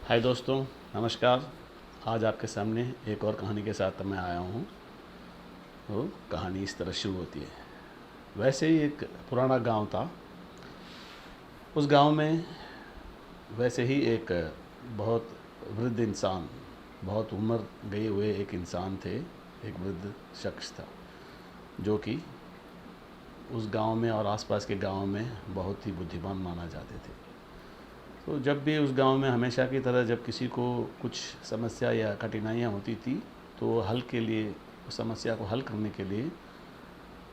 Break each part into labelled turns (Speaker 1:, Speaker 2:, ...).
Speaker 1: हाय दोस्तों, नमस्कार। आज आपके सामने एक और कहानी के साथ मैं आया हूँ। वो कहानी इस तरह शुरू होती है। वैसे ही एक पुराना गांव था। उस गांव में वैसे ही एक बहुत वृद्ध इंसान, बहुत उम्र गए हुए एक इंसान थे। एक वृद्ध शख्स था जो कि उस गांव में और आसपास के गांव में बहुत ही बुद्धिमान माना जाते थे। तो जब भी उस गांव में हमेशा की तरह जब किसी को कुछ समस्या या कठिनाइयाँ होती थी तो हल के लिए, उस समस्या को हल करने के लिए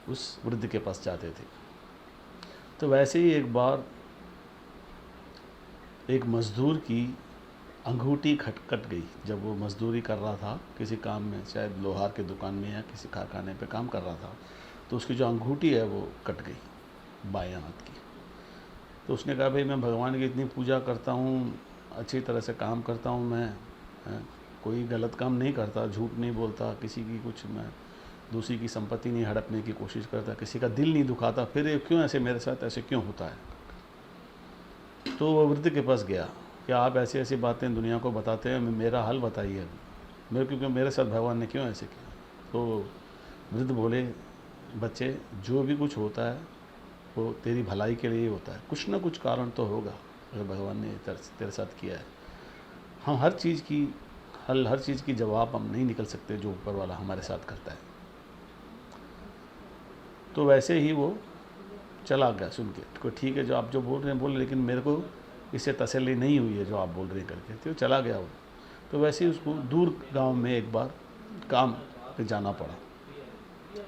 Speaker 1: उस वृद्ध के पास जाते थे। तो वैसे ही एक बार एक मज़दूर की अंगूठी कट गई। जब वो मज़दूरी कर रहा था किसी काम में, शायद लोहार के दुकान में या किसी कारखाने पे काम कर रहा था, तो उसकी जो अंगूठी है वो कट गई, बाएं हाथ की। तो उसने कहा, भाई मैं भगवान की इतनी पूजा करता हूँ, अच्छी तरह से काम करता हूँ, मैं कोई गलत काम नहीं करता, झूठ नहीं बोलता, किसी की कुछ मैं दूसरी की संपत्ति नहीं हड़पने की कोशिश करता, किसी का दिल नहीं दुखाता, फिर ये क्यों ऐसे मेरे साथ ऐसे क्यों होता है। तो वो वृद्ध के पास गया कि आप ऐसी ऐसी बातें दुनिया को बताते हैं, मेरा हल बताइए अभी मेरे, क्योंकि मेरे साथ भगवान ने क्यों ऐसे किया। तो वृद्ध बोले, बच्चे जो भी कुछ होता है वो तेरी भलाई के लिए ही होता है, कुछ ना कुछ कारण तो होगा अगर भगवान ने तेरे साथ किया है। हम हर चीज़ की हर चीज़ की जवाब हम नहीं निकल सकते जो ऊपर वाला हमारे साथ करता है। तो वैसे ही वो चला गया सुन के, तो ठीक है जो आप जो बोल रहे हैं बोल, लेकिन मेरे को इससे तसल्ली नहीं हुई है जो आप बोल रहे हैं करके, तो चला गया वो। तो वैसे ही उसको दूर गांव में एक बार काम पे जाना पड़ा।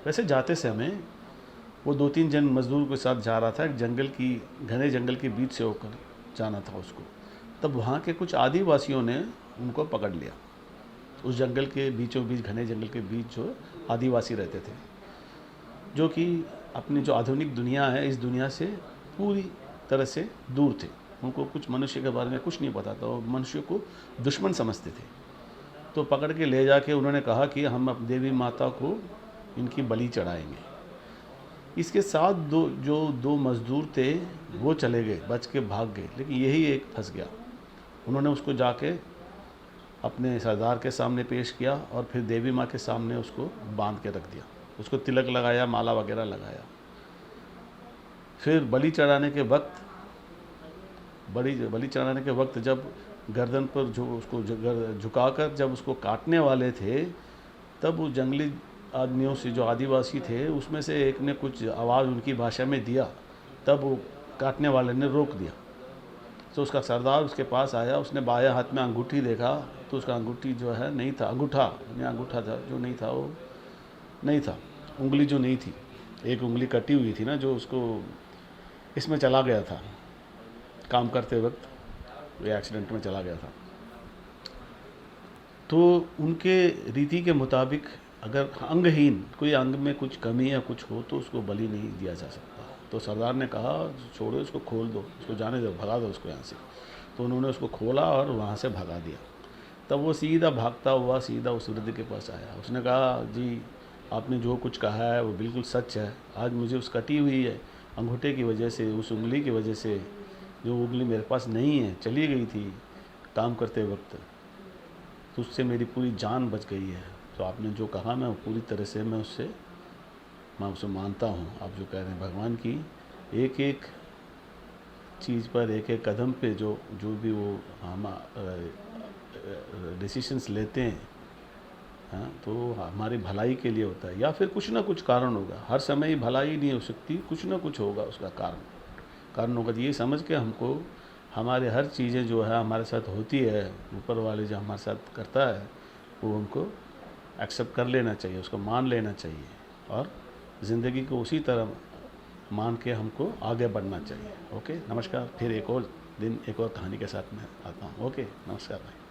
Speaker 1: वैसे जाते समय वो 2-3 जन मज़दूर के साथ जा रहा था। एक घने जंगल के बीच से होकर जाना था उसको। तब वहाँ के कुछ आदिवासियों ने उनको पकड़ लिया। उस जंगल के बीचों बीच, घने जंगल के बीच जो आदिवासी रहते थे, जो कि अपनी जो आधुनिक दुनिया है इस दुनिया से पूरी तरह से दूर थे। उनको कुछ मनुष्य के बारे में कुछ नहीं पता था, और मनुष्य को दुश्मन समझते थे। तो पकड़ के ले जाके उन्होंने कहा कि हम अब देवी माता को इनकी बलि चढ़ाएंगे। इसके साथ दो मज़दूर थे वो चले गए, बच के भाग गए, लेकिन यही एक फंस गया। उन्होंने उसको जाके अपने सरदार के सामने पेश किया और फिर देवी माँ के सामने उसको बांध के रख दिया। उसको तिलक लगाया, माला वगैरह लगाया। फिर बलि चढ़ाने के वक्त जब गर्दन पर जो उसको झुकाकर जब उसको काटने वाले थे, तब वो जंगली आदमियों से, जो आदिवासी थे, उसमें से एक ने कुछ आवाज़ उनकी भाषा में दिया। तब वो काटने वाले ने रोक दिया। तो उसका सरदार उसके पास आया, उसने बाएं हाथ में अंगूठी देखा तो उसका अंगूठी जो है नहीं था, अंगूठा था जो नहीं था, वो नहीं था, उंगली जो नहीं थी, एक उंगली कटी हुई थी ना, जो उसको इसमें चला गया था काम करते वक्त, ये एक्सीडेंट में चला गया था। तो उनके रीति के मुताबिक अगर अंगहीन कोई अंग में कुछ कमी या कुछ हो तो उसको बलि नहीं दिया जा सकता। तो सरदार ने कहा, छोड़ो इसको, खोल दो, उसको जाने दो, भगा दो उसको यहाँ से। तो उन्होंने उसको खोला और वहाँ से भगा दिया। तब वो सीधा भागता हुआ सीधा उस वृद्ध के पास आया। उसने कहा, जी आपने जो कुछ कहा है वो बिल्कुल सच है। आज मुझे उस कटी हुई है अंगूठे की वजह से, उस उंगली की वजह से, जो उंगली मेरे पास नहीं है, चली गई थी काम करते वक्त, तो उससे मेरी पूरी जान बच गई है। तो आपने जो कहा मैं पूरी तरह से मैं उसे मानता हूँ। आप जो कह रहे हैं भगवान की एक एक चीज़ पर, एक एक कदम पे जो जो भी वो हम डिसीशंस लेते हैं, हाँ, तो हमारी भलाई के लिए होता है, या फिर कुछ ना कुछ कारण होगा। हर समय ही भलाई नहीं हो सकती, कुछ ना कुछ होगा उसका कारण होगा। तो ये समझ के हमको हमारे हर चीज़ें जो है हमारे साथ होती है, ऊपर वाले जो हमारे साथ करता है, वो हमको एक्सेप्ट कर लेना चाहिए, उसको मान लेना चाहिए, और ज़िंदगी को उसी तरह मान के हमको आगे बढ़ना चाहिए। ओके, नमस्कार। फिर एक और दिन एक और कहानी के साथ मैं आता हूँ। ओके, नमस्कार भाई।